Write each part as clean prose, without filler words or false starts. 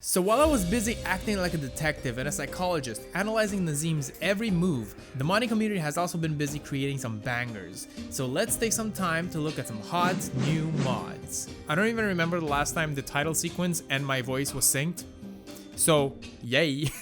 So while I was busy acting like a detective and a psychologist, analyzing Nazim's every move, the modding community has also been busy creating some bangers. So let's take some time to look at some hot new mods. I don't even remember the last time the title sequence and my voice was synced. So, yay.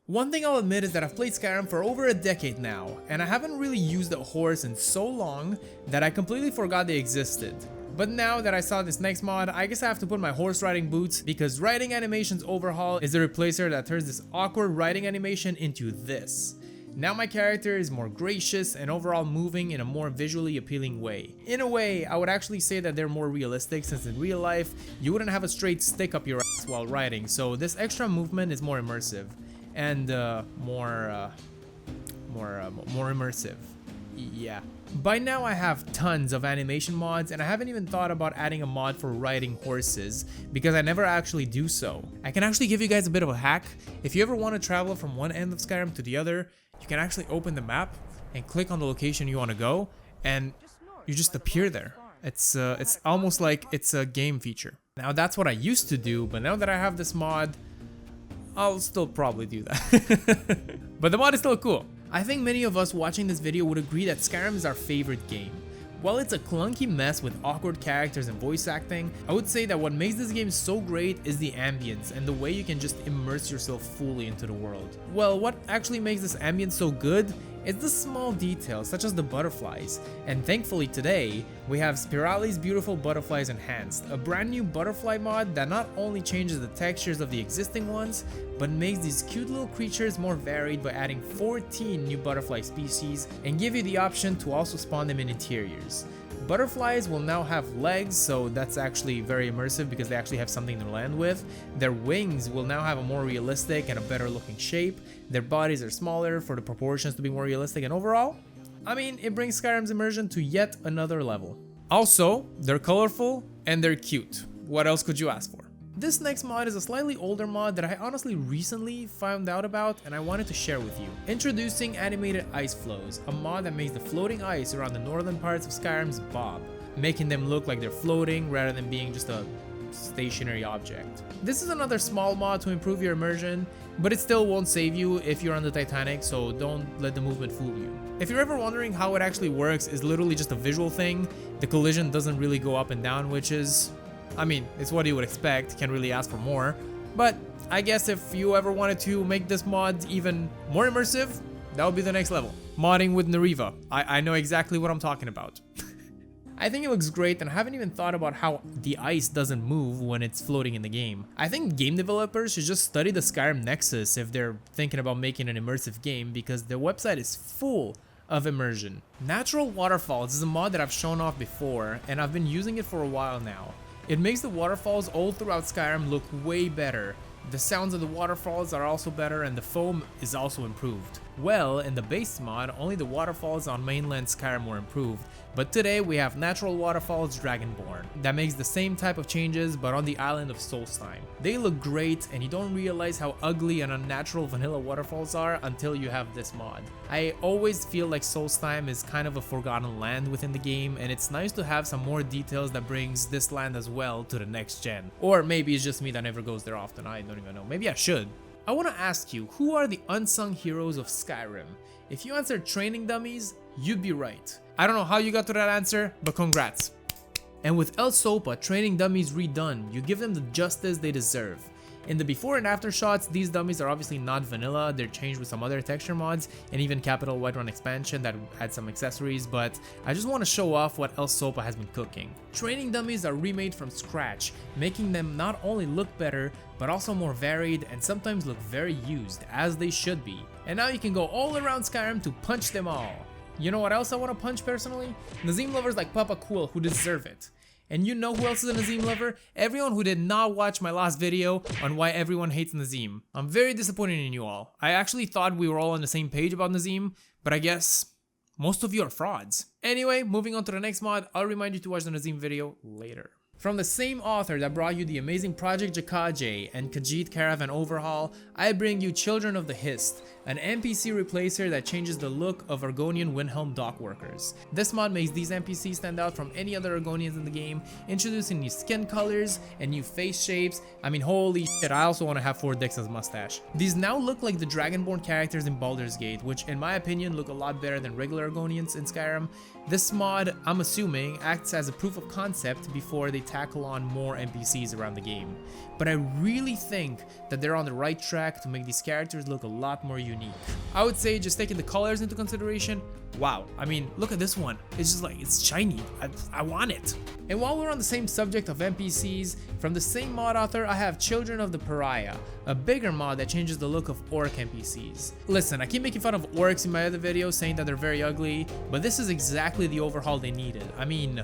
One thing I'll admit is that I've played Skyrim for over a decade now, and I haven't really used a horse in so long that I completely forgot they existed. But now that I saw this next mod, I guess I have to put my horse riding boots, because Riding Animation's Overhaul is the replacer that turns this awkward riding animation into this. Now my character is more gracious and overall moving in a more visually appealing way. In a way, I would actually say that they're more realistic, since in real life, you wouldn't have a straight stick up your ass while riding, so this extra movement is more immersive. And more immersive. Yeah. By now I have tons of animation mods, and I haven't even thought about adding a mod for riding horses because I never actually do so. I can actually give you guys a bit of a hack. If you ever want to travel from one end of Skyrim to the other, you can actually open the map and click on the location you want to go, and you just appear there. It's almost like it's a game feature. Now that's what I used to do, but now that I have this mod, I'll still probably do that. But the mod is still cool. I think many of us watching this video would agree that Skyrim is our favorite game. While it's a clunky mess with awkward characters and voice acting, I would say that what makes this game so great is the ambience and the way you can just immerse yourself fully into the world. Well, what actually makes this ambience so good is the small details such as the butterflies, and thankfully today we have Spirali's beautiful butterflies enhanced, a brand new butterfly mod that not only changes the textures of the existing ones, but makes these cute little creatures more varied by adding 14 new butterfly species and give you the option to also spawn them in interiors. Butterflies will now have legs, so that's actually very immersive because they actually have something to land with. Their wings will now have a more realistic and a better looking shape. Their bodies are smaller for the proportions to be more realistic, and overall, I mean, it brings Skyrim's immersion to yet another level. Also, they're colorful and they're cute. What else could you ask for? This next mod is a slightly older mod that I honestly recently found out about and I wanted to share with you. Introducing Animated Ice Floes, a mod that makes the floating ice around the northern parts of Skyrim's bob, making them look like they're floating rather than being just a stationary object. This is another small mod to improve your immersion, but it still won't save you if you're on the Titanic, so don't let the movement fool you. If you're ever wondering how it actually works, it's literally just a visual thing. The collision doesn't really go up and down, which is, I mean, it's what you would expect, can't really ask for more. But I guess if you ever wanted to make this mod even more immersive, that would be the next level. Modding with Nariva. I know exactly what I'm talking about. I think it looks great, and I haven't even thought about how the ice doesn't move when it's floating in the game. I think game developers should just study the Skyrim Nexus if they're thinking about making an immersive game, because their website is full of immersion. Natural Waterfalls is a mod that I've shown off before, and I've been using it for a while now. It makes the waterfalls all throughout Skyrim look way better. The sounds of the waterfalls are also better, and the foam is also improved. Well, in the base mod, only the waterfalls on mainland Skyrim were improved, but today we have Natural Waterfalls Dragonborn that makes the same type of changes but on the island of Solstheim. They look great, and you don't realize how ugly and unnatural vanilla waterfalls are until you have this mod. I always feel like Solstheim is kind of a forgotten land within the game, and it's nice to have some more details that brings this land as well to the next gen. Or maybe it's just me that never goes there often, I don't even know. Maybe I should. I want to ask you, who are the unsung heroes of Skyrim? If you answered training dummies, you'd be right. I don't know how you got to that answer, but congrats. And with Elsopa training dummies redone, you give them the justice they deserve. In the before and after shots, these dummies are obviously not vanilla, they're changed with some other texture mods and even Capital Whiterun expansion that had some accessories, but I just want to show off what Elsopa has been cooking. Training dummies are remade from scratch, making them not only look better, but also more varied and sometimes look very used, as they should be. And now you can go all around Skyrim to punch them all. You know what else I want to punch personally? Nazim lovers like Papa Quill who deserve it. And you know who else is a Nazim lover? Everyone who did not watch my last video on why everyone hates Nazim. I'm very disappointed in you all. I actually thought we were all on the same page about Nazim, but I guess most of you are frauds. Anyway, moving on to the next mod, I'll remind you to watch the Nazim video later. From the same author that brought you the amazing Project Jakaje and Khajiit Caravan Overhaul, I bring you Children of the Hist, an NPC replacer that changes the look of Argonian Windhelm dock workers. This mod makes these NPCs stand out from any other Argonians in the game, introducing new skin colors and new face shapes. I mean, holy shit, I also want to have 4 dicks as mustache. These now look like the Dragonborn characters in Baldur's Gate, which in my opinion look a lot better than regular Argonians in Skyrim. This mod, I'm assuming, acts as a proof of concept before they tackle on more NPCs around the game. But I really think that they're on the right track to make these characters look a lot more unique. I would say, just taking the colors into consideration, wow, I mean, look at this one. It's just like, it's shiny. I want it. And while we're on the same subject of NPCs, from the same mod author, I have Children of the Pariah, a bigger mod that changes the look of orc NPCs. Listen, I keep making fun of orcs in my other videos, saying that they're very ugly, but this is exactly the overhaul they needed. I mean,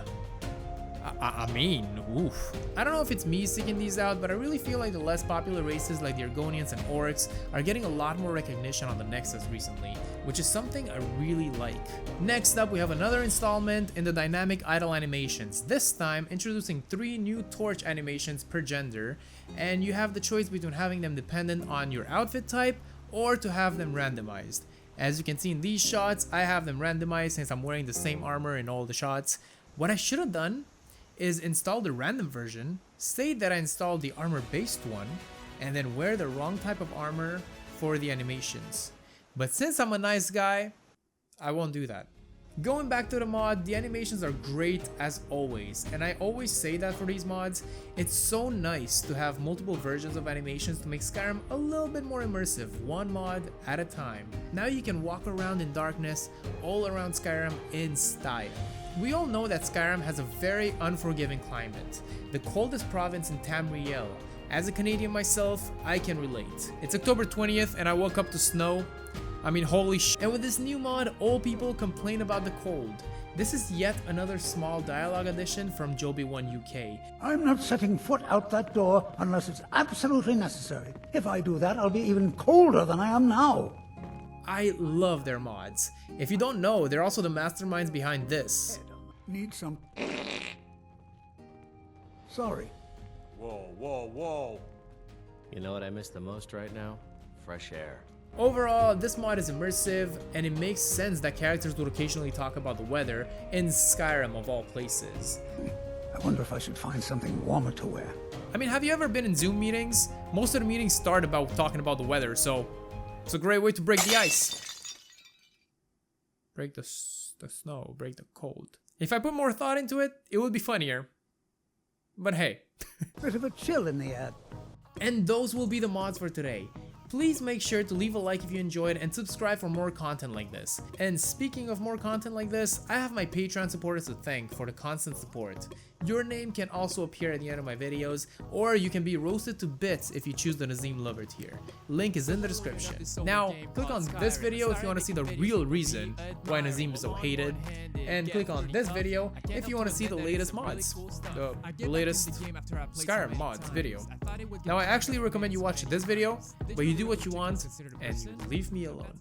oof. I don't know if it's me seeking these out, but I really feel like the less popular races like the Argonians and orcs are getting a lot more recognition on the Nexus recently, which is something I really like. Next up, we have another installment in the dynamic idle animations, this time introducing 3 new torch animations per gender, and you have the choice between having them dependent on your outfit type or to have them randomized. As you can see in these shots, I have them randomized since I'm wearing the same armor in all the shots. What I should have done is install the random version, say that I installed the armor based one, and then wear the wrong type of armor for the animations. But since I'm a nice guy, I won't do that. Going back to the mod, the animations are great as always, and I always say that for these mods. It's so nice to have multiple versions of animations to make Skyrim a little bit more immersive, one mod at a time. Now you can walk around in darkness all around Skyrim in style. We all know that Skyrim has a very unforgiving climate, the coldest province in Tamriel. As a Canadian myself, I can relate. It's October 20th and I woke up to snow. I mean, holy shit. And with this new mod, all people complain about the cold. This is yet another small dialogue addition from Joby1 UK. I'm not setting foot out that door unless it's absolutely necessary. If I do that, I'll be even colder than I am now. I love their mods. If you don't know, they're also the masterminds behind this. Need some... Sorry. Whoa. You know what I miss the most right now? Fresh air. Overall, this mod is immersive, and it makes sense that characters would occasionally talk about the weather in Skyrim of all places. I wonder if I should find something warmer to wear. I mean, have you ever been in Zoom meetings? Most of the meetings start about talking about the weather, so it's a great way to break the ice. Break the snow, break the cold. If I put more thought into it, it would be funnier. But hey. Bit of a chill in the air. And those will be the mods for today. Please make sure to leave a like if you enjoyed and subscribe for more content like this. And speaking of more content like this, I have my Patreon supporters to thank for the constant support. Your name can also appear at the end of my videos, or you can be roasted to bits if you choose the Nazim Lover tier. Link is in the description. Now, click on this video if you want to see the real reason why Nazim is so hated, and click on this video if you want to see the latest mods, the latest Skyrim mods video. Now, I actually recommend you watch this video, but you do what you want and you leave me alone.